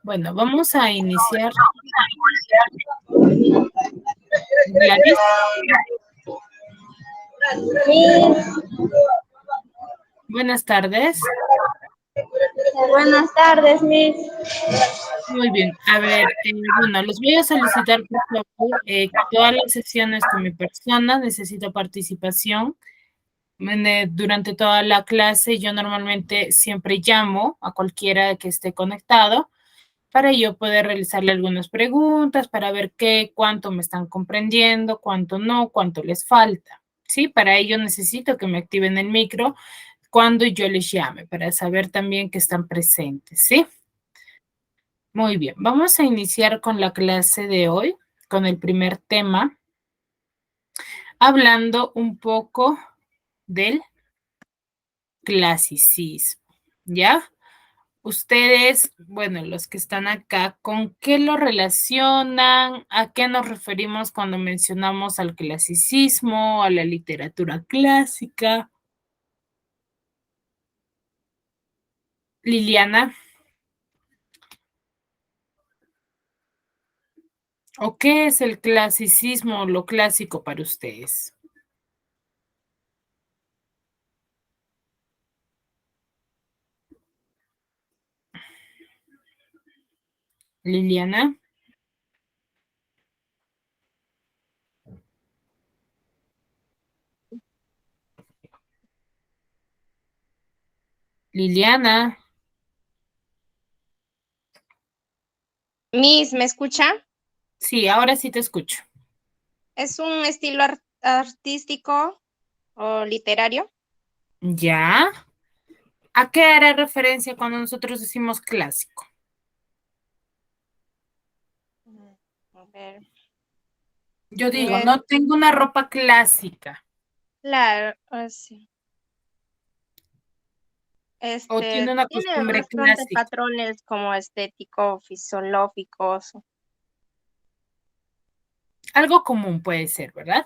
Bueno, vamos a iniciar. Gladys. Buenas tardes. Buenas tardes, Miss. Muy bien. A ver, bueno, les voy a solicitar, por favor, todas las sesiones con mi persona. Necesito participación. Durante toda la clase, yo normalmente siempre llamo a cualquiera que esté conectado para yo poder realizarle algunas preguntas, para ver cuánto me están comprendiendo, cuánto no, cuánto les falta. Sí, para ello necesito que me activen el micro cuando yo les llame, para saber también que están presentes, ¿sí? Muy bien, vamos a iniciar con la clase de hoy, con el primer tema, hablando un poco del clasicismo, ¿ya? Ustedes, bueno, los que están acá, ¿con qué lo relacionan? ¿A qué nos referimos cuando mencionamos al clasicismo, a la literatura clásica? Liliana, ¿o qué es el clasicismo, lo clásico para ustedes? Liliana. Liliana. Miss, ¿me escucha? Sí, ahora sí te escucho. ¿Es un estilo artístico o literario? ¿Ya? ¿A qué hará referencia cuando nosotros decimos clásico? A ver. Yo digo, Eh, no tengo una ropa clásica. claro, sí. O tiene una Tiene costumbre bastante clásica. patrones como estético, fisiológicos. Algo común puede ser, ¿verdad?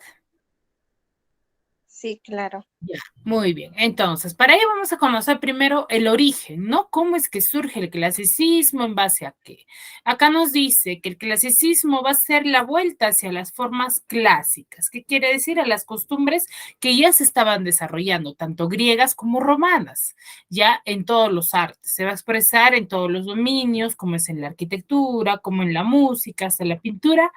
Sí, claro. Ya, muy bien. Entonces, para ello vamos a conocer primero el origen, ¿no? ¿Cómo es que surge el clasicismo? ¿En base a qué? Acá nos dice que el clasicismo va a ser la vuelta hacia las formas clásicas. ¿Qué quiere decir? A las costumbres que ya se estaban desarrollando, tanto griegas como romanas, ya en todos los artes. Se va a expresar en todos los dominios, como es en la arquitectura, como en la música, hasta la pintura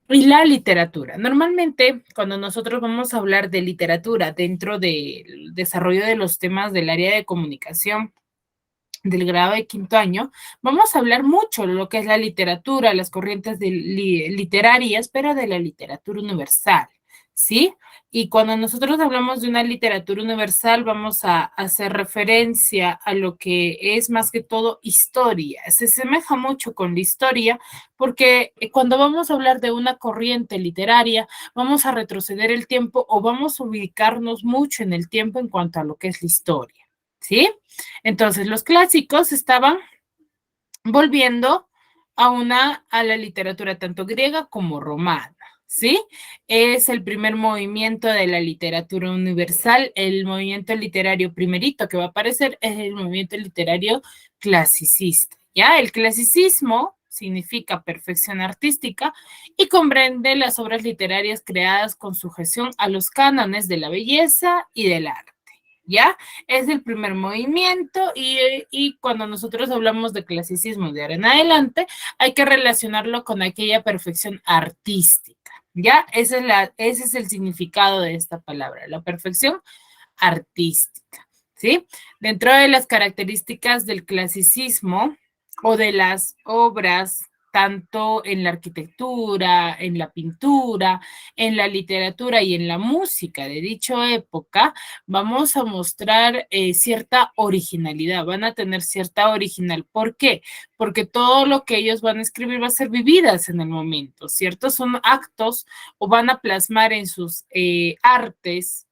y la literatura. Normalmente, cuando nosotros vamos a hablar de literatura dentro del desarrollo de los temas del área de comunicación del grado de quinto año, vamos a hablar mucho de lo que es la literatura, las corrientes literarias, pero de la literatura universal, ¿sí? Y cuando nosotros hablamos de una literatura universal, vamos a hacer referencia a lo que es más que todo historia. Se asemeja mucho con la historia porque cuando vamos a hablar de una corriente literaria, vamos a retroceder el tiempo o vamos a ubicarnos mucho en el tiempo en cuanto a lo que es la historia, ¿sí? Entonces, los clásicos estaban volviendo a la literatura tanto griega como romana, ¿sí? Es el primer movimiento de la literatura universal, el movimiento literario primerito que va a aparecer es el movimiento literario clasicista, ¿ya? El clasicismo significa perfección artística y comprende las obras literarias creadas con sujeción a los cánones de la belleza y del arte. ¿Ya? Es el primer movimiento y cuando nosotros hablamos de clasicismo de ahora en adelante, hay que relacionarlo con aquella perfección artística, ¿ya? Ese es el significado de esta palabra, la perfección artística, ¿sí? Dentro de las características del clasicismo o de las obras tanto en la arquitectura, en la pintura, en la literatura y en la música de dicha época, vamos a mostrar cierta originalidad, van a tener cierta original. ¿Por qué? Porque todo lo que ellos van a escribir va a ser vividas en el momento, ¿cierto? Son actos o van a plasmar en sus artes.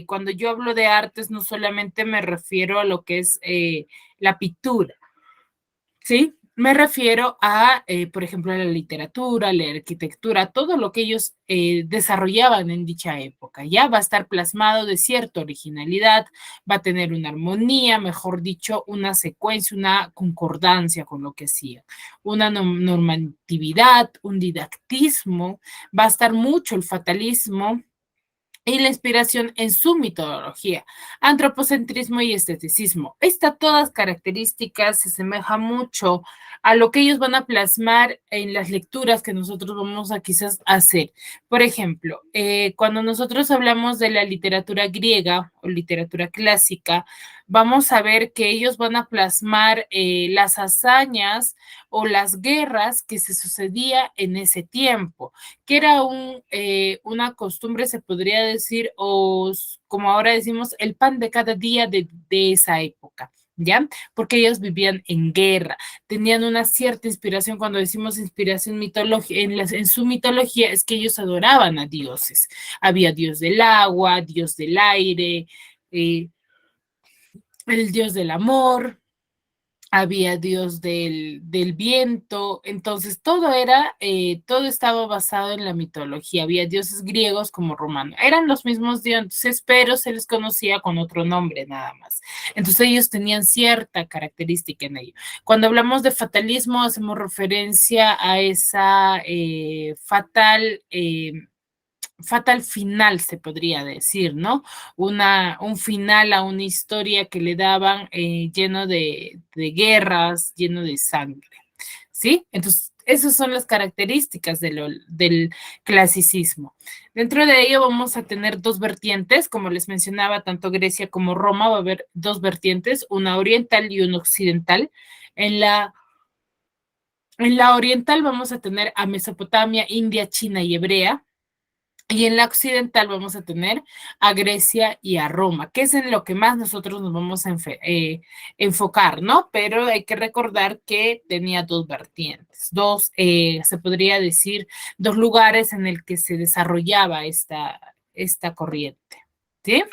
Cuando yo hablo de artes, no solamente me refiero a lo que es la pintura, ¿sí? Me refiero a, por ejemplo, a la literatura, la arquitectura, todo lo que ellos desarrollaban en dicha época. Ya va a estar plasmado de cierta originalidad, va a tener una armonía, mejor dicho, una secuencia, una concordancia con lo que hacían, una normatividad, un didactismo, va a estar mucho el fatalismo y la inspiración en su metodología, antropocentrismo y esteticismo. Estas todas características se asemejan mucho a lo que ellos van a plasmar en las lecturas que nosotros vamos a quizás hacer. Por ejemplo, cuando nosotros hablamos de la literatura griega o literatura clásica, vamos a ver que ellos van a plasmar las hazañas o las guerras que se sucedía en ese tiempo, que era una costumbre, se podría decir, o como ahora decimos, el pan de cada día de esa época. ¿Ya? Porque ellos vivían en guerra, tenían una cierta inspiración. Cuando decimos inspiración mitológica, en su mitología es que ellos adoraban a dioses. Había dios del agua, dios del aire, eh, el dios del amor, había dios del viento, entonces todo estaba basado en la mitología, había dioses griegos como romanos, eran los mismos dioses, pero se les conocía con otro nombre nada más. Entonces ellos tenían cierta característica en ello. Cuando hablamos de fatalismo, hacemos referencia a esa fatal final, se podría decir, ¿no? Un final a una historia que le daban lleno de guerras, lleno de sangre, ¿sí? Entonces, esas son las características del clasicismo. Dentro de ello vamos a tener dos vertientes, como les mencionaba, tanto Grecia como Roma va a haber dos vertientes, una oriental y una occidental. En la oriental vamos a tener a Mesopotamia, India, China y Hebrea. Y en la occidental vamos a tener a Grecia y a Roma, que es en lo que más nosotros nos vamos a enfocar, ¿no? Pero hay que recordar que tenía dos vertientes, se podría decir, dos lugares en el que se desarrollaba esta corriente, ¿sí?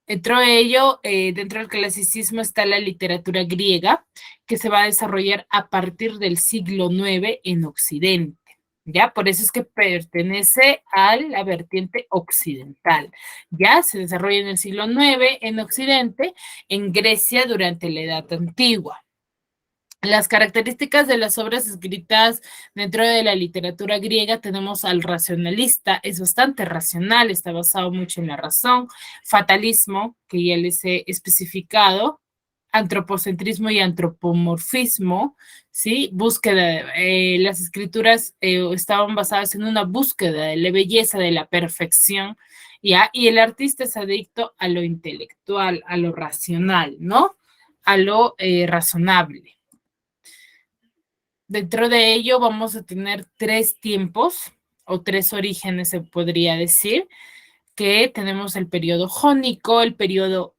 Dentro del clasicismo está la literatura griega, que se va a desarrollar a partir del siglo IX en Occidente. ¿Ya? Por eso es que pertenece a la vertiente occidental. Ya se desarrolla en el siglo IX en Occidente, en Grecia durante la Edad Antigua. Las características de las obras escritas dentro de la literatura griega tenemos al racionalista, es bastante racional, está basado mucho en la razón, fatalismo, que ya les he especificado, antropocentrismo y antropomorfismo, ¿sí? Búsqueda, las escrituras estaban basadas en una búsqueda de la belleza, de la perfección, ¿ya? Y el artista es adicto a lo intelectual, a lo racional, ¿no? A lo razonable. Dentro de ello vamos a tener tres tiempos o tres orígenes, se podría decir, que tenemos el periodo jónico, el periodo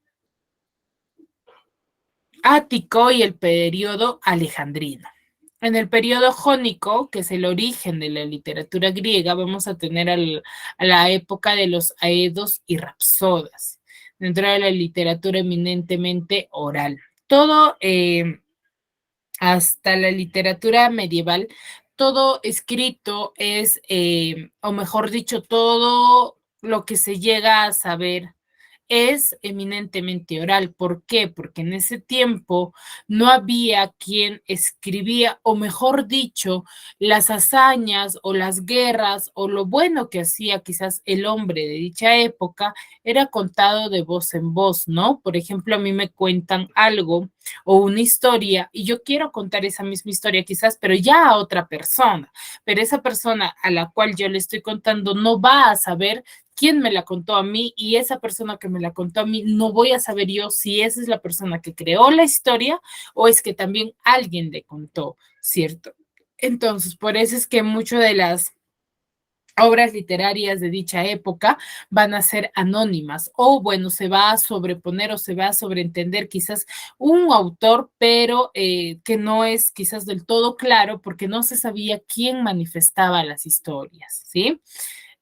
ático y el periodo alejandrino. En el periodo jónico, que es el origen de la literatura griega, vamos a tener a la época de los aedos y rapsodas, dentro de la literatura eminentemente oral. Todo hasta la literatura medieval, todo escrito es, o mejor dicho, todo lo que se llega a saber es eminentemente oral. ¿Por qué? Porque en ese tiempo no había quien escribía, o mejor dicho, las hazañas o las guerras o lo bueno que hacía quizás el hombre de dicha época era contado de voz en voz, ¿no? Por ejemplo, a mí me cuentan algo o una historia y yo quiero contar esa misma historia quizás, pero ya a otra persona, pero esa persona a la cual yo le estoy contando no va a saber quién me la contó a mí y esa persona que me la contó a mí no voy a saber yo si esa es la persona que creó la historia o es que también alguien le contó, ¿cierto? Entonces, por eso es que muchas de las obras literarias de dicha época van a ser anónimas o bueno, se va a sobreponer o se va a sobreentender quizás un autor, pero que no es quizás del todo claro porque no se sabía quién manifestaba las historias, ¿sí?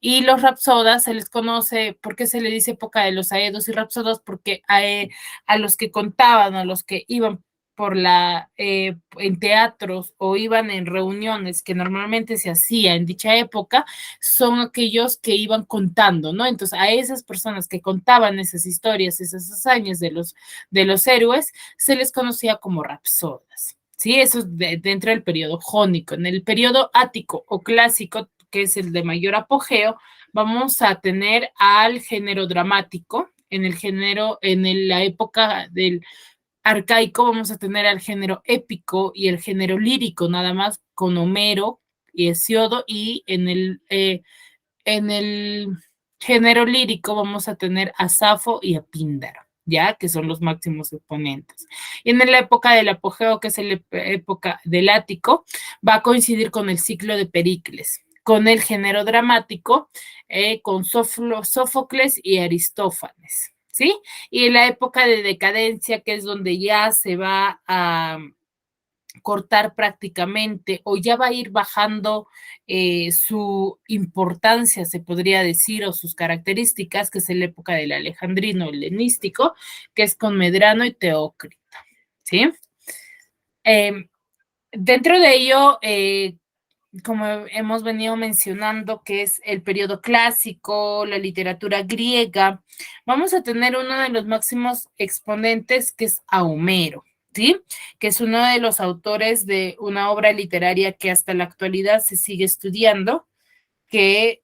Y los rapsodas se les conoce, ¿por qué se le dice época de los aedos y rapsodas? Porque a los que contaban, a los que iban en teatros o iban en reuniones que normalmente se hacía en dicha época, son aquellos que iban contando, ¿no? Entonces, a esas personas que contaban esas historias, esas hazañas de los héroes, se les conocía como rapsodas. Sí, eso es dentro del periodo jónico. En el periodo ático o clásico, que es el de mayor apogeo, vamos a tener al género dramático. La época del arcaico vamos a tener al género épico y el género lírico, nada más con Homero y Hesiodo, y en el género lírico vamos a tener a Safo y a Píndaro, ya que son los máximos exponentes. Y en la época del apogeo, que es la época del ático, va a coincidir con el ciclo de Pericles, con el género dramático, con Sófocles y Aristófanes. ¿Sí? Y en la época de decadencia, que es donde ya se va a cortar prácticamente o ya va a ir bajando su importancia, se podría decir, o sus características, que es la época del alejandrino helenístico, que es con Medrano y Teócrito. ¿Sí? Dentro de ello, como hemos venido mencionando, que es el periodo clásico, la literatura griega, vamos a tener uno de los máximos exponentes, que es a Homero, ¿sí? Que es uno de los autores de una obra literaria que hasta la actualidad se sigue estudiando, que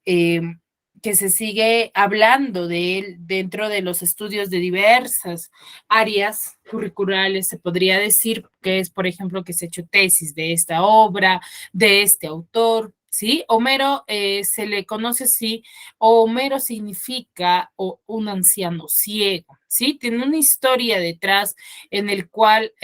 se sigue hablando de él dentro de los estudios de diversas áreas curriculares, se podría decir que es, por ejemplo, que se ha hecho tesis de esta obra, de este autor, ¿sí? Homero se le conoce así, o Homero significa un anciano ciego, ¿sí? Tiene una historia detrás en el cual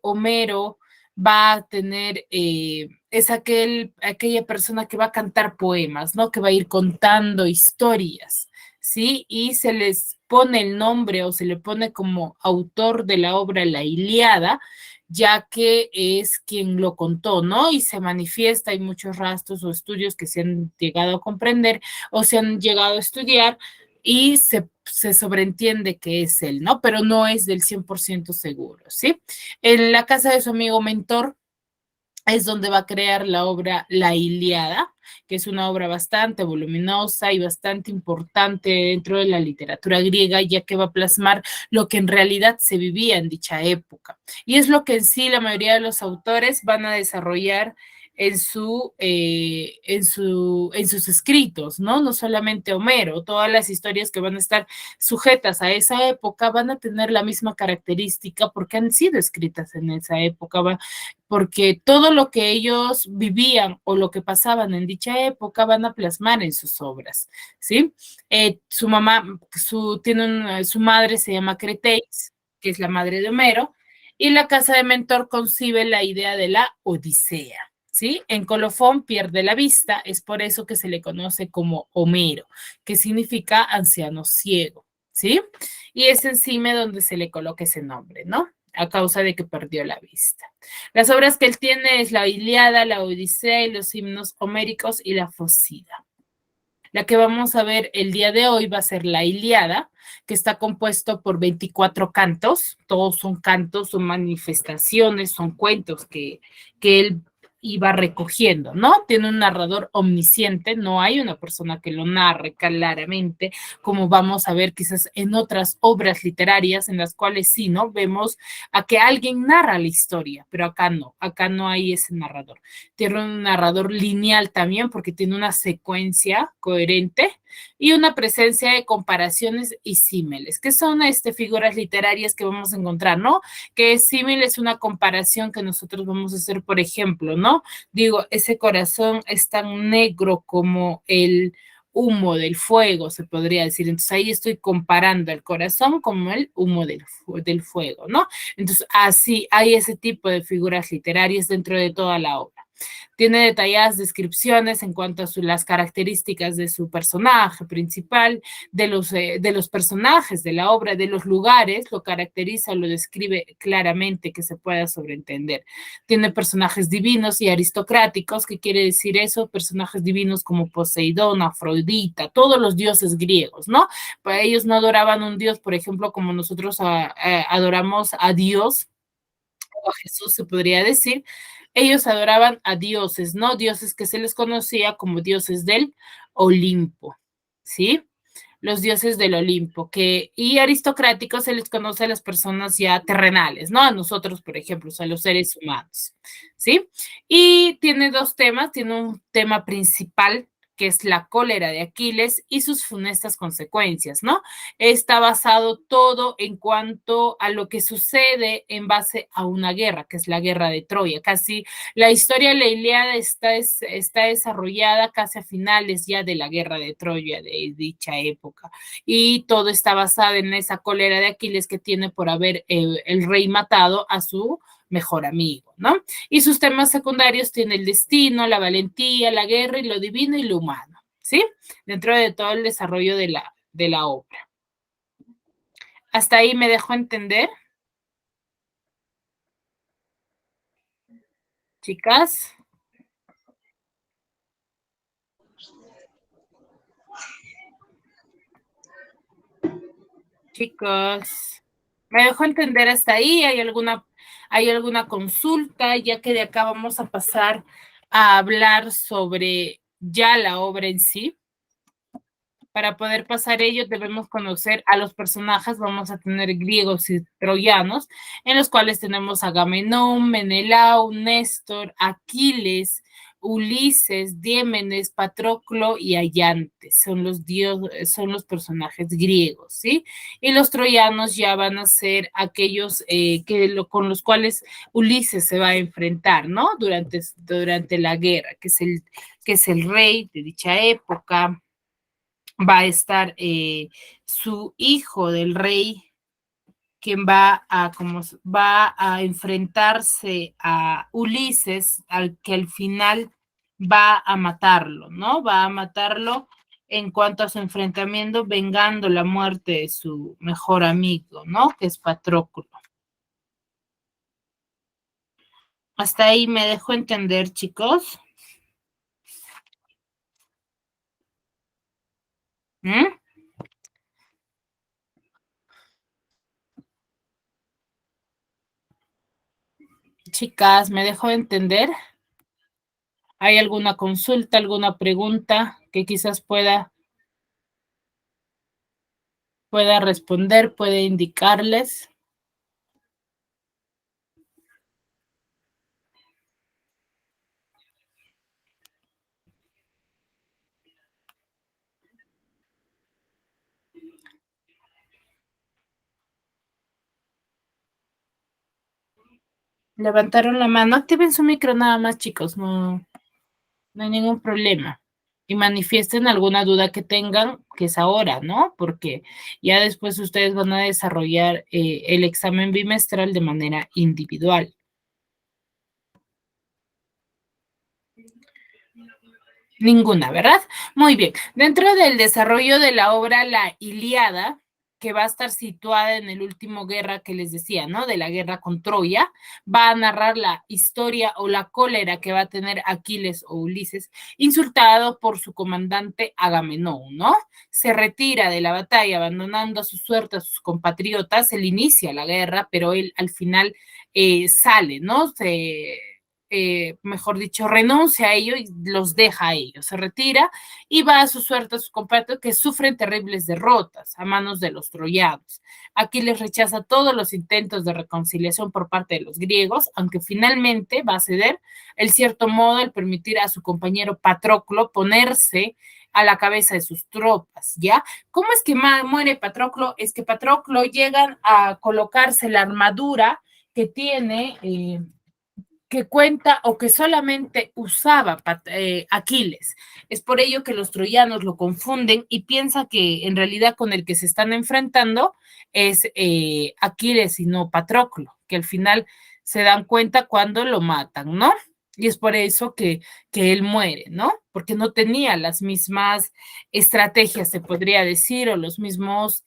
Homero va a tener, es aquella persona que va a cantar poemas, ¿no? Que va a ir contando historias, ¿sí? Y se les pone el nombre o se le pone como autor de la obra La Ilíada, ya que es quien lo contó, ¿no? Y se manifiesta, hay muchos rastros o estudios que se han llegado a comprender o se han llegado a estudiar y se sobreentiende que es él, ¿no? Pero no es del 100% seguro, ¿sí? En la casa de su amigo mentor es donde va a crear la obra La Ilíada, que es una obra bastante voluminosa y bastante importante dentro de la literatura griega, ya que va a plasmar lo que en realidad se vivía en dicha época. Y es lo que en sí la mayoría de los autores van a desarrollar en sus escritos, ¿no? No solamente Homero, todas las historias que van a estar sujetas a esa época van a tener la misma característica porque han sido escritas en esa época, porque todo lo que ellos vivían o lo que pasaban en dicha época van a plasmar en sus obras, ¿sí? Su mamá, su madre se llama Creteis, que es la madre de Homero, y la casa de Mentor concibe la idea de la Odisea, ¿sí? En Colofón pierde la vista, es por eso que se le conoce como Homero, que significa anciano ciego, ¿sí? Y es encima donde se le coloca ese nombre, ¿no? A causa de que perdió la vista. Las obras que él tiene es la Ilíada, la Odisea y los himnos homéricos y la Focida. La que vamos a ver el día de hoy va a ser la Ilíada, que está compuesto por 24 cantos, todos son cantos, son manifestaciones, son cuentos que él iba recogiendo, ¿no? Tiene un narrador omnisciente, no hay una persona que lo narre claramente, como vamos a ver quizás en otras obras literarias en las cuales sí, ¿no? Vemos a que alguien narra la historia, pero acá no hay ese narrador. Tiene un narrador lineal también porque tiene una secuencia coherente y una presencia de comparaciones y símiles, que son figuras literarias que vamos a encontrar, ¿no? Que símil es una comparación que nosotros vamos a hacer, por ejemplo, ¿no? Digo, ese corazón es tan negro como el humo del fuego, se podría decir. Entonces ahí estoy comparando el corazón como el humo del fuego, ¿no? Entonces así hay ese tipo de figuras literarias dentro de toda la obra. Tiene detalladas descripciones en cuanto a las características de su personaje principal, de los personajes de la obra, de los lugares, lo caracteriza, lo describe claramente que se pueda sobreentender. Tiene personajes divinos y aristocráticos, ¿qué quiere decir eso? Personajes divinos como Poseidón, Afrodita, todos los dioses griegos, ¿no? Pues ellos no adoraban un dios, por ejemplo, como nosotros adoramos a Dios o a Jesús se podría decir, ellos adoraban a dioses, ¿no? Dioses que se les conocía como dioses del Olimpo, ¿sí? Los dioses del Olimpo, y aristocráticos se les conoce a las personas ya terrenales, ¿no? A nosotros, por ejemplo, a los seres humanos, ¿sí? Y tiene dos temas, tiene un tema principal que es la cólera de Aquiles y sus funestas consecuencias, ¿no? Está basado todo en cuanto a lo que sucede en base a una guerra, que es la guerra de Troya. Casi la historia de la Ilíada está desarrollada casi a finales ya de la guerra de Troya, de dicha época, y todo está basado en esa cólera de Aquiles que tiene por haber el rey matado a su mejor amigo, ¿no? Y sus temas secundarios tienen el destino, la valentía, la guerra y lo divino y lo humano, ¿sí? Dentro de todo el desarrollo de la obra. ¿Hasta ahí me dejo entender? Chicas. Chicos, ¿me dejo entender hasta ahí? ¿Hay alguna consulta? Ya que de acá vamos a pasar a hablar sobre ya la obra en sí. Para poder pasar ello debemos conocer a los personajes, vamos a tener griegos y troyanos, en los cuales tenemos a Agamenón, Menelao, Néstor, Aquiles, Ulises, Diémenes, Patroclo y Ayantes, son los personajes griegos, ¿sí? Y los troyanos ya van a ser aquellos con los cuales Ulises se va a enfrentar, ¿no? Durante la guerra, que es el rey de dicha época. Va a estar su hijo del rey, quien va a enfrentarse a Ulises, al que al final va a matarlo, ¿no? Va a matarlo en cuanto a su enfrentamiento, vengando la muerte de su mejor amigo, ¿no? Que es Patroclo. Hasta ahí me dejo entender, chicos. ¿Mm? Chicas, ¿me dejo entender? ¿Hay alguna consulta, alguna pregunta que quizás pueda responder, puede indicarles? Levantaron la mano, activen su micro nada más, chicos, no hay ningún problema. Y manifiesten alguna duda que tengan, que es ahora, ¿no? Porque ya después ustedes van a desarrollar el examen bimestral de manera individual. Ninguna, ¿verdad? Muy bien. Dentro del desarrollo de la obra La Ilíada, que va a estar situada en el último guerra que les decía, ¿no? De la guerra con Troya, va a narrar la historia o la cólera que va a tener Aquiles o Ulises, insultado por su comandante Agamenón, ¿no? Se retira de la batalla, abandonando a su suerte a sus compatriotas, él inicia la guerra, pero él al final sale, ¿no? Mejor dicho, renuncia a ello y los deja a ellos, se retira y va a su suerte a sus compatriotas que sufren terribles derrotas a manos de los troyanos. Aquí les rechaza todos los intentos de reconciliación por parte de los griegos, aunque finalmente va a ceder en cierto modo al permitir a su compañero Patroclo ponerse a la cabeza de sus tropas, ¿ya? ¿Cómo es que muere Patroclo? Es que Patroclo llegan a colocarse la armadura que tiene que cuenta o que solamente usaba Aquiles. Es por ello que los troyanos lo confunden y piensan que en realidad con el que se están enfrentando es Aquiles y no Patroclo, que al final se dan cuenta cuando lo matan, ¿no? Y es por eso que él muere, ¿no? Porque no tenía las mismas estrategias, se podría decir, o las mismas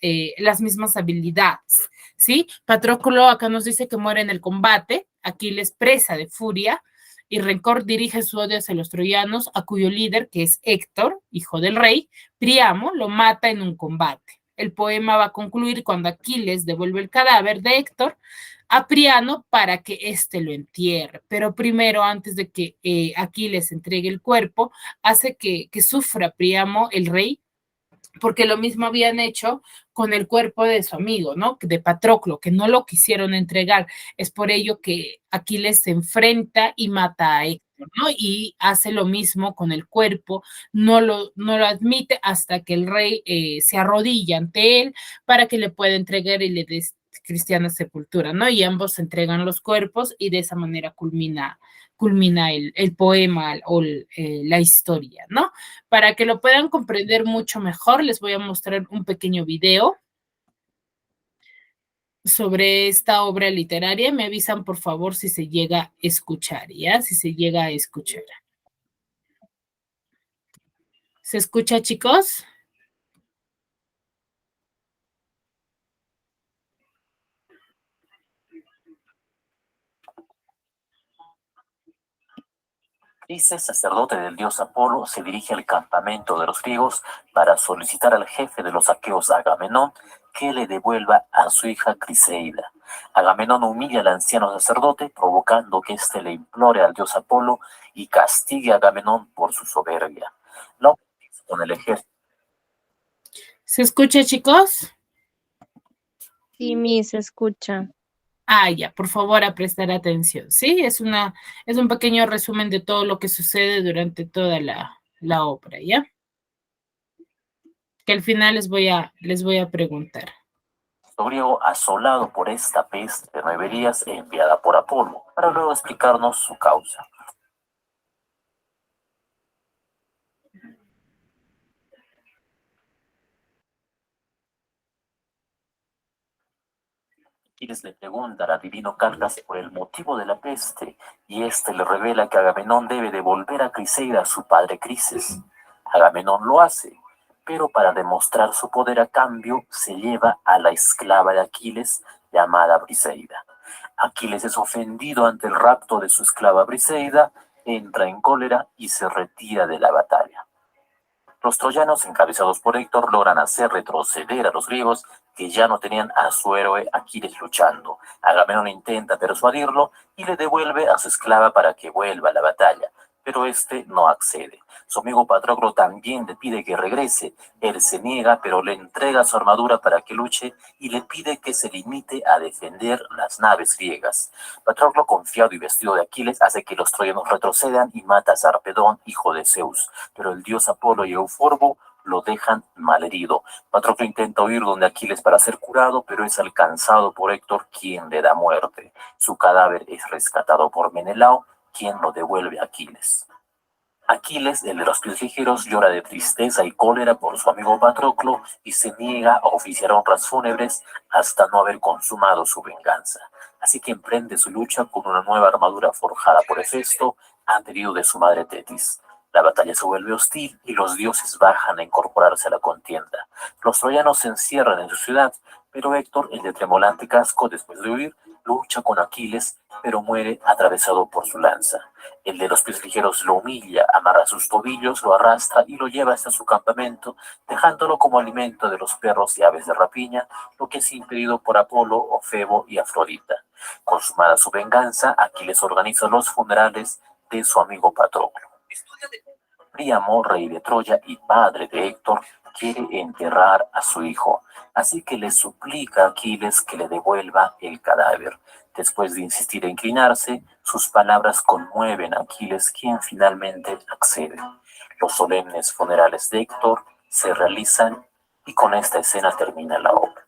habilidades. ¿Sí? Patroclo acá nos dice que muere en el combate, Aquiles presa de furia y rencor dirige su odio hacia los troyanos, a cuyo líder, que es Héctor, hijo del rey, Priamo, lo mata en un combate. El poema va a concluir cuando Aquiles devuelve el cadáver de Héctor a Priamo para que éste lo entierre. Pero primero, antes de que Aquiles entregue el cuerpo, hace que sufra Priamo, el rey, porque lo mismo habían hecho con el cuerpo de su amigo, ¿no? De Patroclo, que no lo quisieron entregar. Es por ello que Aquiles se enfrenta y mata a Héctor, ¿no? Y hace lo mismo con el cuerpo, no lo admite hasta que el rey se arrodilla ante él para que le pueda entregar y le dé cristiana sepultura, ¿no? Y ambos se entregan los cuerpos y de esa manera culmina el poema o la historia, ¿no? Para que lo puedan comprender mucho mejor, les voy a mostrar un pequeño video sobre esta obra literaria. Me avisan, por favor, si se llega a escuchar, ¿ya? Si se llega a escuchar. ¿Se escucha, chicos? Crises, sacerdote del dios Apolo, se dirige al campamento de los griegos para solicitar al jefe de los aqueos, Agamenón, que le devuelva a su hija Criseida. Agamenón humilla al anciano sacerdote, provocando que éste le implore al dios Apolo y castigue a Agamenón por su soberbia. La con el ejército. ¿Se escucha, chicos? Sí, mi, se escucha. Ah, ya, por favor, a prestar atención. Sí, es un pequeño resumen de todo lo que sucede durante toda la obra, ¿ya? Que al final les voy a preguntar. Griego asolado por esta peste de 9 días enviada por Apolo, para luego explicarnos su causa. Aquiles le pregunta al adivino Caldas por el motivo de la peste, y éste le revela que Agamenón debe devolver a Criseida a su padre Crises. Agamenón lo hace, pero para demostrar su poder a cambio se lleva a la esclava de Aquiles llamada Briseida. Aquiles es ofendido ante el rapto de su esclava Briseida, entra en cólera y se retira de la batalla. Los troyanos, encabezados por Héctor, logran hacer retroceder a los griegos, que ya no tenían a su héroe Aquiles luchando. Agamenón intenta persuadirlo y le devuelve a su esclava para que vuelva a la batalla, pero este no accede. Su amigo Patroclo también le pide que regrese. Él se niega, pero le entrega su armadura para que luche y le pide que se limite a defender las naves griegas. Patroclo, confiado y vestido de Aquiles, hace que los troyanos retrocedan y mata a Sarpedón, hijo de Zeus, pero el dios Apolo y Euforbo lo dejan malherido. Patroclo intenta huir donde Aquiles para ser curado, pero es alcanzado por Héctor, quien le da muerte. Su cadáver es rescatado por Menelao, quien lo devuelve a Aquiles. Aquiles, el de los pies ligeros, llora de tristeza y cólera por su amigo Patroclo y se niega a oficiar honras fúnebres hasta no haber consumado su venganza. Así que emprende su lucha con una nueva armadura forjada por Hefesto, anterior de su madre Tetis. La batalla se vuelve hostil y los dioses bajan a incorporarse a la contienda. Los troyanos se encierran en su ciudad, pero Héctor, el de tremolante casco, después de huir, lucha con Aquiles, pero muere atravesado por su lanza. El de los pies ligeros lo humilla, amarra sus tobillos, lo arrastra y lo lleva hasta su campamento, dejándolo como alimento de los perros y aves de rapiña, lo que es impedido por Apolo, Ofebo y Afrodita. Consumada su venganza, Aquiles organiza los funerales de su amigo Patroclo. Príamo, rey de Troya y padre de Héctor, quiere enterrar a su hijo, así que le suplica a Aquiles que le devuelva el cadáver. Después de insistir e inclinarse, sus palabras conmueven a Aquiles, quien finalmente accede. Los solemnes funerales de Héctor se realizan y con esta escena termina la obra.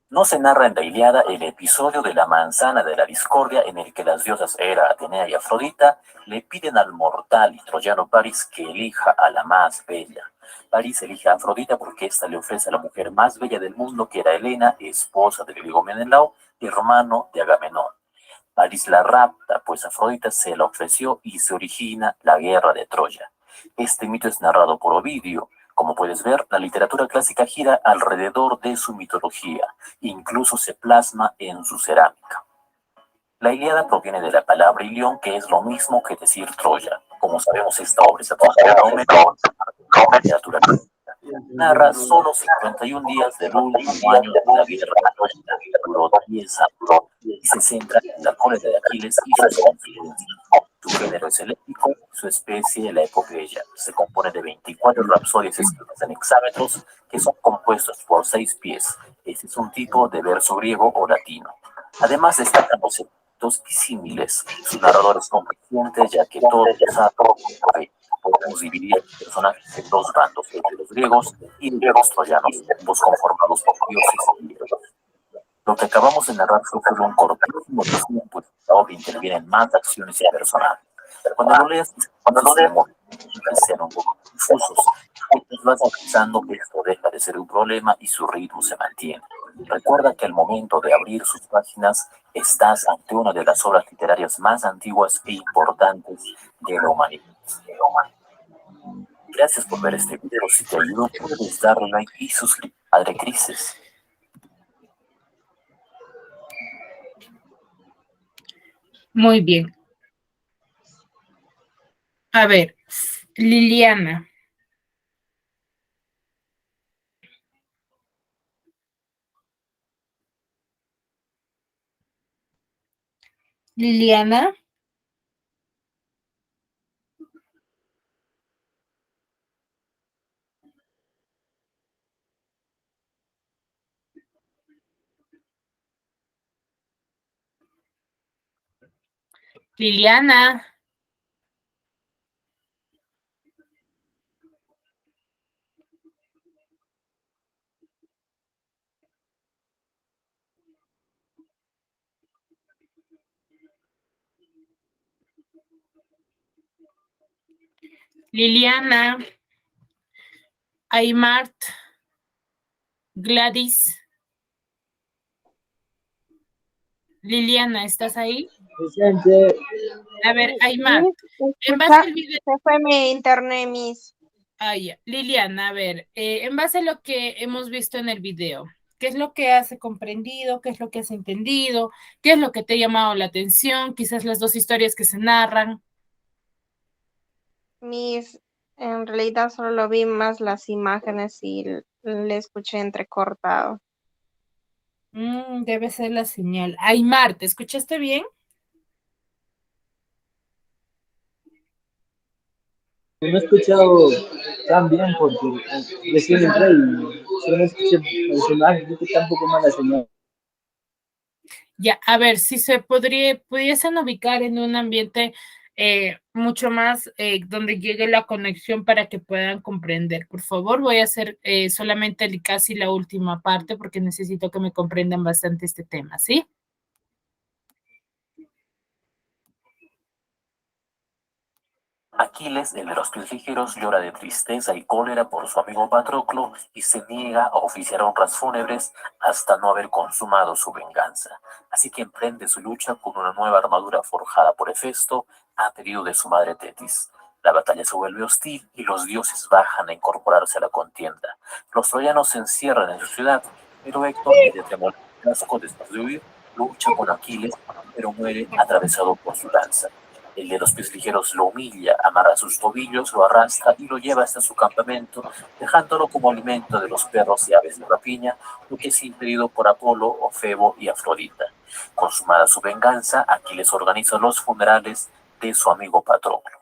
No se narra en la Ilíada el episodio de la manzana de la discordia en el que las diosas Hera, Atenea y Afrodita le piden al mortal y troyano París que elija a la más bella. París elige a Afrodita porque ésta le ofrece a la mujer más bella del mundo, que era Helena, esposa del griego Menelao, hermano de Agamenón. París la rapta, pues Afrodita se la ofreció y se origina la guerra de Troya. Este mito es narrado por Ovidio. Como puedes ver, la literatura clásica gira alrededor de su mitología, incluso se plasma en su cerámica. La Ilíada proviene de la palabra ilión, que es lo mismo que decir Troya. Como sabemos, esta obra es atribuida a Homero, la literatura clásica. Narra solo 51 días del último año de la guerra de Troya. duró 10 años y se centra en la cólera de Aquiles y sus conflictos. Su género es el épico, su especie la epopeya. Se compone de 24 rapsodias escritas en hexámetros que son compuestos por 6 pies. Este es un tipo de verso griego o latino. Además destacan los efectos y símiles. Su narrador es competente ya que todo sabe. Podemos dividir a los personajes en dos bandos, el de los griegos y el de los troyanos, ambos conformados por dioses y dioses. Lo que acabamos de narrar fue solo un cortísimo resumen, pues en la obra intervienen más acciones y personajes. Cuando lo leas, sean un poco confusos, pues vas pensando que esto deja de ser un problema y su ritmo se mantiene. Recuerda que al momento de abrir sus páginas estás ante una de las obras literarias más antiguas e importantes de la humanidad. Gracias por ver este video. Si te ayudó, puedes darle like y suscribirte. Padre Crisis. Muy bien. A ver, Liliana. Liliana. Liliana. Liliana. Aymart. Gladys. Liliana, ¿estás ahí? Presente. A ver, Aymart. En Escucha, base al video. se fue mi internet, Miss. Ah, ya. Liliana, a ver, en base a lo que hemos visto en el video, ¿qué es lo que has comprendido? ¿Qué es lo que has entendido? ¿Qué es lo que te ha llamado la atención? Quizás las dos historias que se narran. Miss, en realidad solo vi más las imágenes y le escuché entrecortado. Debe ser la señal. Aymar, ¿te escuchaste bien? No he escuchado tan bien porque recién entré y solo escuché el celular, creo que está un poco mala señal. Ya, a ver, si se pudiesen ubicar en un ambiente mucho más donde llegue la conexión para que puedan comprender. Por favor, voy a hacer solamente casi la última parte porque necesito que me comprendan bastante este tema, ¿sí? Aquiles, el de los pies ligeros, llora de tristeza y cólera por su amigo Patroclo y se niega a oficiar honras fúnebres hasta no haber consumado su venganza. Así que emprende su lucha con una nueva armadura forjada por Hefesto a pedido de su madre Tetis. La batalla se vuelve hostil y los dioses bajan a incorporarse a la contienda. Los troyanos se encierran en su ciudad, pero Héctor, el de Tremor casco después de huir, lucha con Aquiles, pero muere atravesado por su lanza. El de los pies ligeros lo humilla, amarra sus tobillos, lo arrastra y lo lleva hasta su campamento, dejándolo como alimento de los perros y aves de rapiña, lo que es impedido por Apolo, Ofebo y Afrodita. Consumada su venganza, Aquiles organiza los funerales de su amigo Patroclo.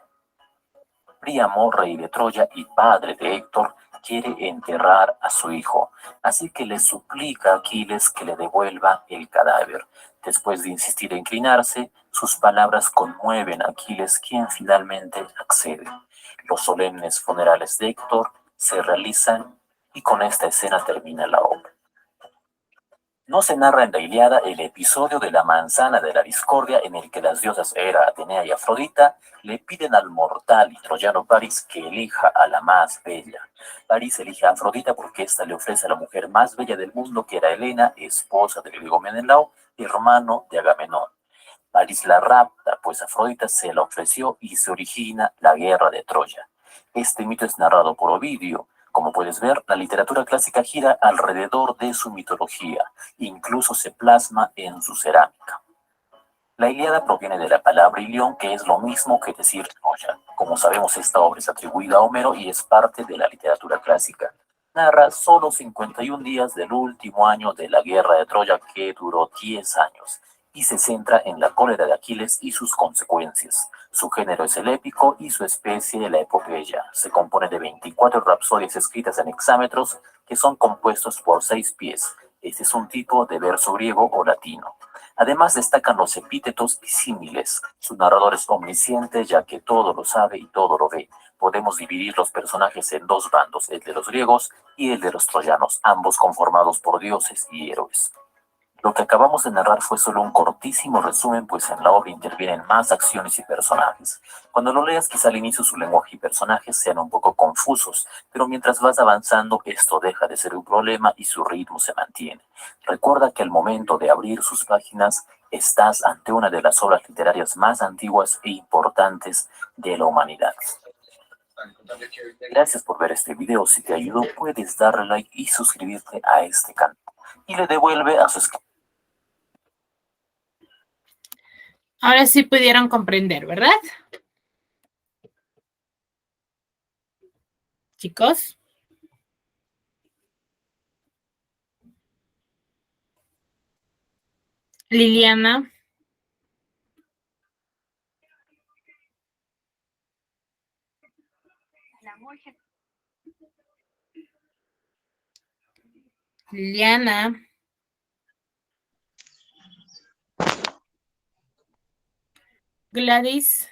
Príamo, rey de Troya y padre de Héctor, quiere enterrar a su hijo, así que le suplica a Aquiles que le devuelva el cadáver. Después de insistir e inclinarse, sus palabras conmueven a Aquiles, quien finalmente accede. Los solemnes funerales de Héctor se realizan y con esta escena termina la obra. No se narra en la Ilíada el episodio de la manzana de la discordia en el que las diosas Hera, Atenea y Afrodita le piden al mortal y troyano París que elija a la más bella. París elige a Afrodita porque ésta le ofrece a la mujer más bella del mundo, que era Helena, esposa de griego Menelao, hermano de Agamenón. París la rapta, pues Afrodita se la ofreció y se origina la guerra de Troya. Este mito es narrado por Ovidio. Como puedes ver, la literatura clásica gira alrededor de su mitología, incluso se plasma en su cerámica. La Ilíada proviene de la palabra ilión, que es lo mismo que decir Troya. Como sabemos, esta obra es atribuida a Homero y es parte de la literatura clásica. narra solo 51 días del último año de la guerra de Troya, que duró 10 años, y se centra en la cólera de Aquiles y sus consecuencias. Su género es el épico y su especie la epopeya. Se compone de 24 rapsodias escritas en hexámetros que son compuestos por 6 pies. Este es un tipo de verso griego o latino. Además destacan los epítetos y símiles. Su narrador es omnisciente, ya que todo lo sabe y todo lo ve. Podemos dividir los personajes en dos bandos, el de los griegos y el de los troyanos, ambos conformados por dioses y héroes. Lo que acabamos de narrar fue solo un cortísimo resumen, pues en la obra intervienen más acciones y personajes. Cuando lo leas, quizá al inicio su lenguaje y personajes sean un poco confusos, pero mientras vas avanzando esto deja de ser un problema y su ritmo se mantiene. Recuerda que al momento de abrir sus páginas estás ante una de las obras literarias más antiguas e importantes de la humanidad. Gracias por ver este video. Si te ayudó, puedes darle like y suscribirte a este canal. Y le devuelve a su escritor. Ahora sí pudieron comprender, ¿verdad? Chicos. Liliana. Liliana. Gladys.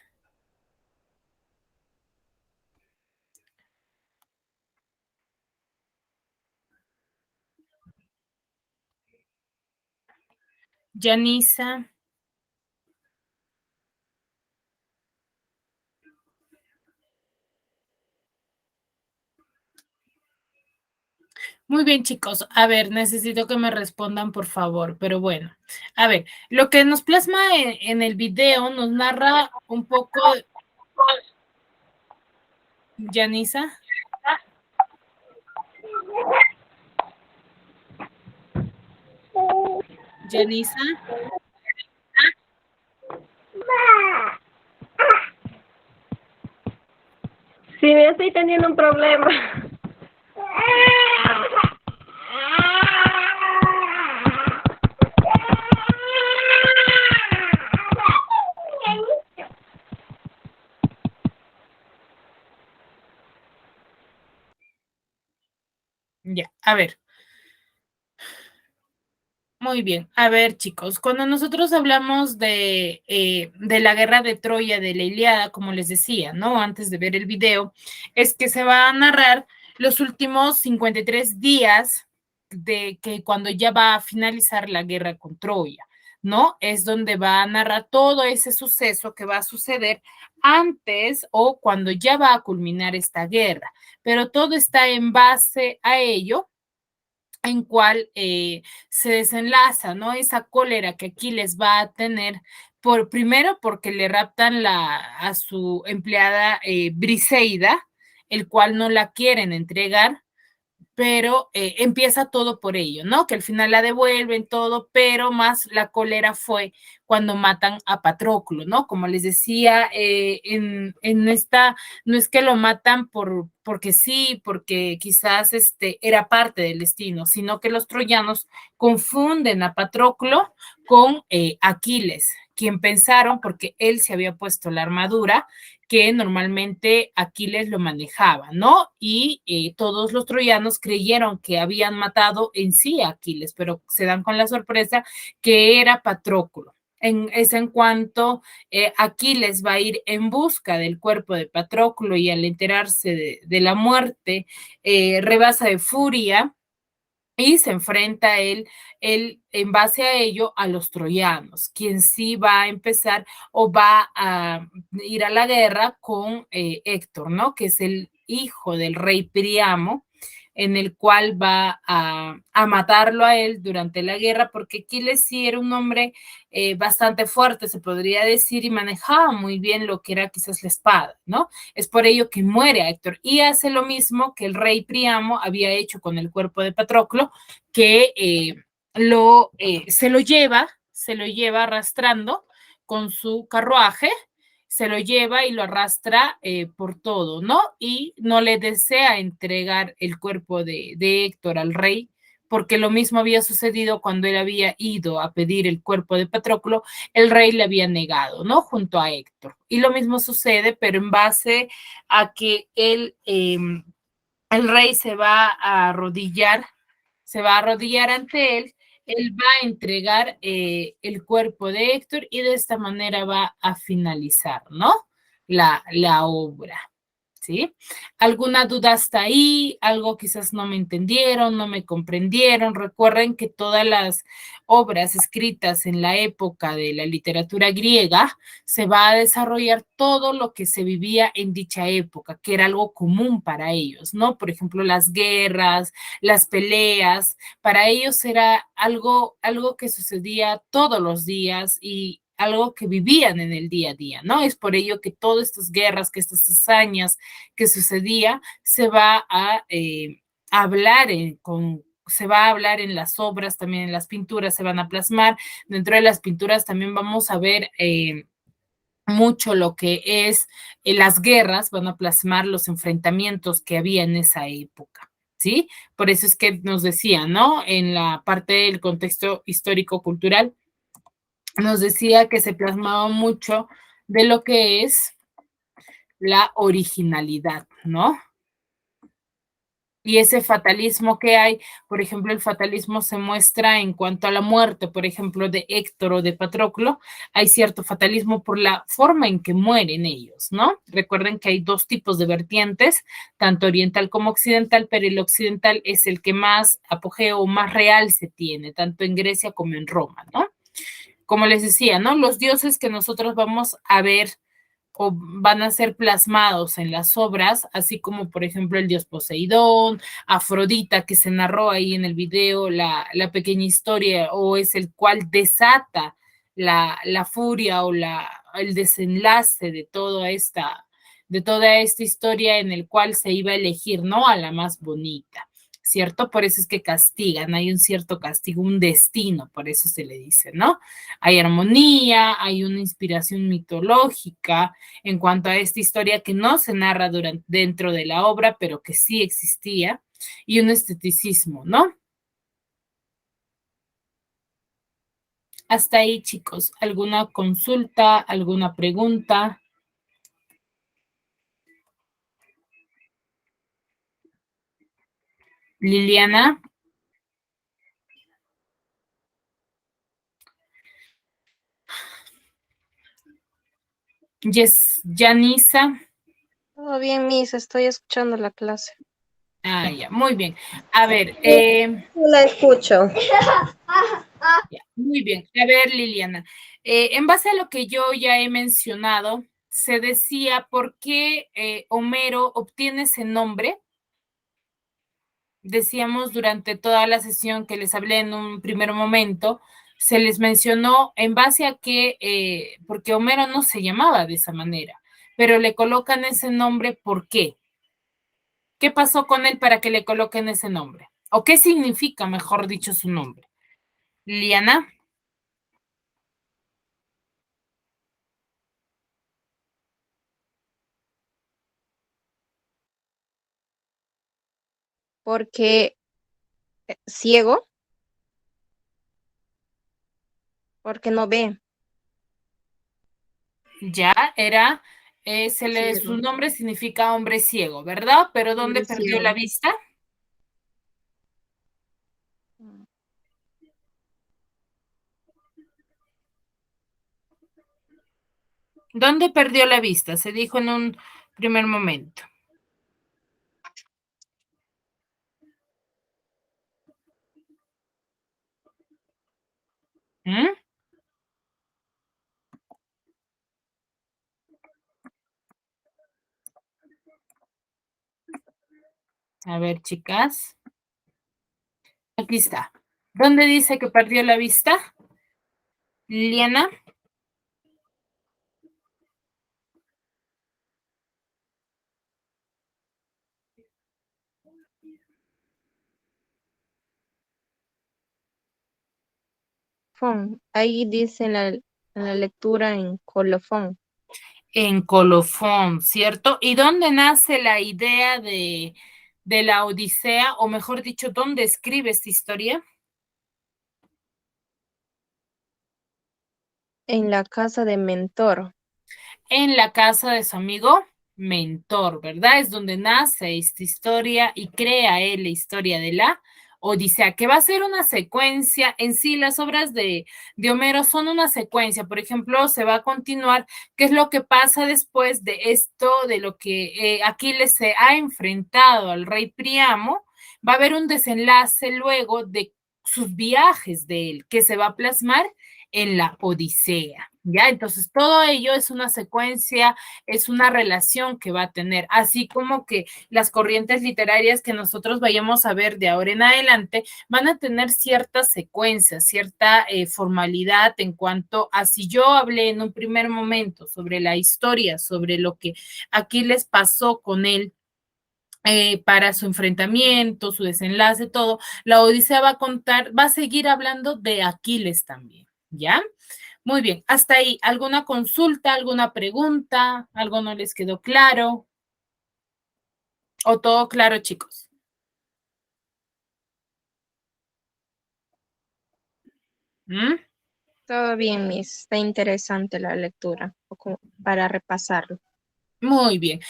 Yanisa. Muy bien, chicos. A ver, necesito que me respondan, por favor. Pero bueno, a ver, lo que nos plasma en el video nos narra un poco. Yanisa. Yanisa. Sí, me estoy teniendo un problema. Ya, a ver. Muy bien. A ver, chicos, cuando nosotros hablamos de la guerra de Troya, de la Ilíada, como les decía, ¿no? Antes de ver el video, es que se va a narrar los últimos 53 días de que cuando ya va a finalizar la guerra con Troya, ¿no? Es donde va a narrar todo ese suceso que va a suceder antes o cuando ya va a culminar esta guerra, pero todo está en base a ello en cual se desenlaza, ¿no? Esa cólera que Aquiles va a tener primero porque le raptan a su empleada Briseida, el cual no la quieren entregar, pero empieza todo por ello, ¿no? Que al final la devuelven todo, pero más la cólera fue cuando matan a Patroclo, ¿no? Como les decía, en esta, no es que lo matan porque sí, porque quizás era parte del destino, sino que los troyanos confunden a Patroclo con Aquiles, quien pensaron, porque él se había puesto la armadura, que normalmente Aquiles lo manejaba, ¿no? Y todos los troyanos creyeron que habían matado en sí a Aquiles, pero se dan con la sorpresa que era Patroclo. Es en cuanto Aquiles va a ir en busca del cuerpo de Patroclo y al enterarse de la muerte, rebasa de furia y se enfrenta él en base a ello a los troyanos, quien sí va a empezar o va a ir a la guerra con Héctor, ¿no? Que es el hijo del rey Príamo, en el cual va a matarlo a él durante la guerra, porque Aquiles sí era un hombre bastante fuerte, se podría decir, y manejaba muy bien lo que era quizás la espada, ¿no? Es por ello que muere a Héctor y hace lo mismo que el rey Príamo había hecho con el cuerpo de Patroclo, que se lo lleva arrastrando con su carruaje se lo lleva y lo arrastra por todo, ¿no? Y no le desea entregar el cuerpo de Héctor al rey, porque lo mismo había sucedido cuando él había ido a pedir el cuerpo de Patroclo, el rey le había negado, ¿no? Junto a Héctor. Y lo mismo sucede, pero en base a que él, el rey se va a arrodillar ante él va a entregar el cuerpo de Héctor y de esta manera va a finalizar, ¿no? La obra. ¿Sí? ¿Alguna duda hasta ahí? ¿Algo quizás no me entendieron, no me comprendieron? Recuerden que todas las obras escritas en la época de la literatura griega se va a desarrollar todo lo que se vivía en dicha época, que era algo común para ellos, ¿no? Por ejemplo, las guerras, las peleas, para ellos era algo que sucedía todos los días y algo que vivían en el día a día, ¿no? Es por ello que todas estas guerras, que estas hazañas que sucedía, se va a hablar se va a hablar en las obras, también en las pinturas se van a plasmar. Dentro de las pinturas también vamos a ver mucho lo que es las guerras, van a plasmar los enfrentamientos que había en esa época. ¿Sí? Por eso es que nos decía, ¿no? En la parte del contexto histórico-cultural, nos decía que se plasmaba mucho de lo que es la originalidad, ¿no? Y ese fatalismo que hay, por ejemplo, el fatalismo se muestra en cuanto a la muerte, por ejemplo, de Héctor o de Patroclo, hay cierto fatalismo por la forma en que mueren ellos, ¿no? Recuerden que hay dos tipos de vertientes, tanto oriental como occidental, pero el occidental es el que más apogeo o más real se tiene, tanto en Grecia como en Roma, ¿no? Como les decía, ¿no? Los dioses que nosotros vamos a ver o van a ser plasmados en las obras, así como por ejemplo el dios Poseidón, Afrodita, que se narró ahí en el video, la pequeña historia, o es el cual desata la furia o el desenlace de toda esta historia en el cual se iba a elegir, ¿no? A la más bonita. ¿Cierto? Por eso es que castigan, hay un cierto castigo, un destino, por eso se le dice, ¿no? Hay armonía, hay una inspiración mitológica, en cuanto a esta historia que no se narra dentro de la obra, pero que sí existía, y un esteticismo, ¿no? Hasta ahí, chicos. ¿Alguna consulta, alguna pregunta? Liliana. Yes, Yanisa. Todo bien, Miss, estoy escuchando la clase. Ah, ya, muy bien. A ver, La escucho. ya, muy bien. A ver, Liliana, en base a lo que yo ya he mencionado, se decía por qué Homero obtiene ese nombre. Decíamos durante toda la sesión que les hablé en un primer momento, se les mencionó en base a que, porque Homero no se llamaba de esa manera, pero le colocan ese nombre, ¿por qué? ¿Qué pasó con él para que le coloquen ese nombre? ¿O qué significa, mejor dicho, su nombre? Liana. Porque ciego, porque no ve. Ya era, su Ciego, nombre significa hombre ciego, ¿verdad? Pero ¿dónde hombre perdió la ciego. vista? ¿Dónde perdió la vista? Se dijo en un primer momento. ¿Mm? A ver, chicas. Aquí está. ¿Dónde dice que perdió la vista? Liliana. Ahí dice en la lectura en colofón. En Colofón, ¿cierto? ¿Y dónde nace la idea de la Odisea? O mejor dicho, ¿dónde escribe esta historia? En la casa de Mentor. En la casa de su amigo Mentor, ¿verdad? Es donde nace esta historia y crea él la historia de la Odisea, que va a ser una secuencia. En sí, las obras de Homero son una secuencia. Por ejemplo, se va a continuar qué es lo que pasa después de esto, de lo que Aquiles se ha enfrentado al rey Príamo. Va a haber un desenlace luego de sus viajes de él, que se va a plasmar en la Odisea, ¿ya? Entonces, todo ello es una secuencia, es una relación que va a tener, así como que las corrientes literarias que nosotros vayamos a ver de ahora en adelante van a tener cierta secuencia, cierta formalidad en cuanto a si yo hablé en un primer momento sobre la historia, sobre lo que aquí les pasó con él, para su enfrentamiento, su desenlace, todo, la Odisea va a contar, va a seguir hablando de Aquiles también, ¿ya? Muy bien, hasta ahí, ¿alguna consulta, alguna pregunta? ¿Algo no les quedó claro? ¿O todo claro, chicos? ¿Mm? Todo bien, Miss. Está interesante la lectura, para repasarlo. Muy bien,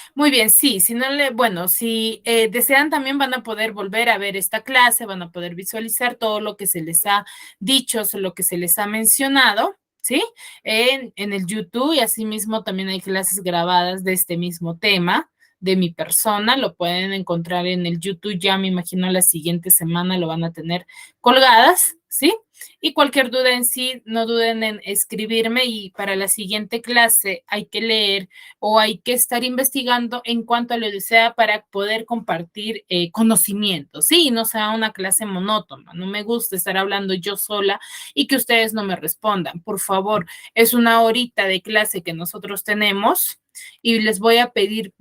sí, si no le, bueno, si desean también van a poder volver a ver esta clase, van a poder visualizar todo lo que se les ha dicho, lo que se les ha mencionado, ¿sí? En el YouTube y asimismo también hay clases grabadas de este mismo tema, de mi persona, lo pueden encontrar en el YouTube, ya me imagino la siguiente semana lo van a tener colgadas, ¿sí? Y cualquier duda en sí, no duden en escribirme y para la siguiente clase hay que leer o hay que estar investigando en cuanto a lo que sea para poder compartir conocimientos, ¿sí? Y no sea una clase monótona. No me gusta estar hablando yo sola y que ustedes no me respondan. Por favor, es una horita de clase que nosotros tenemos y les voy a pedir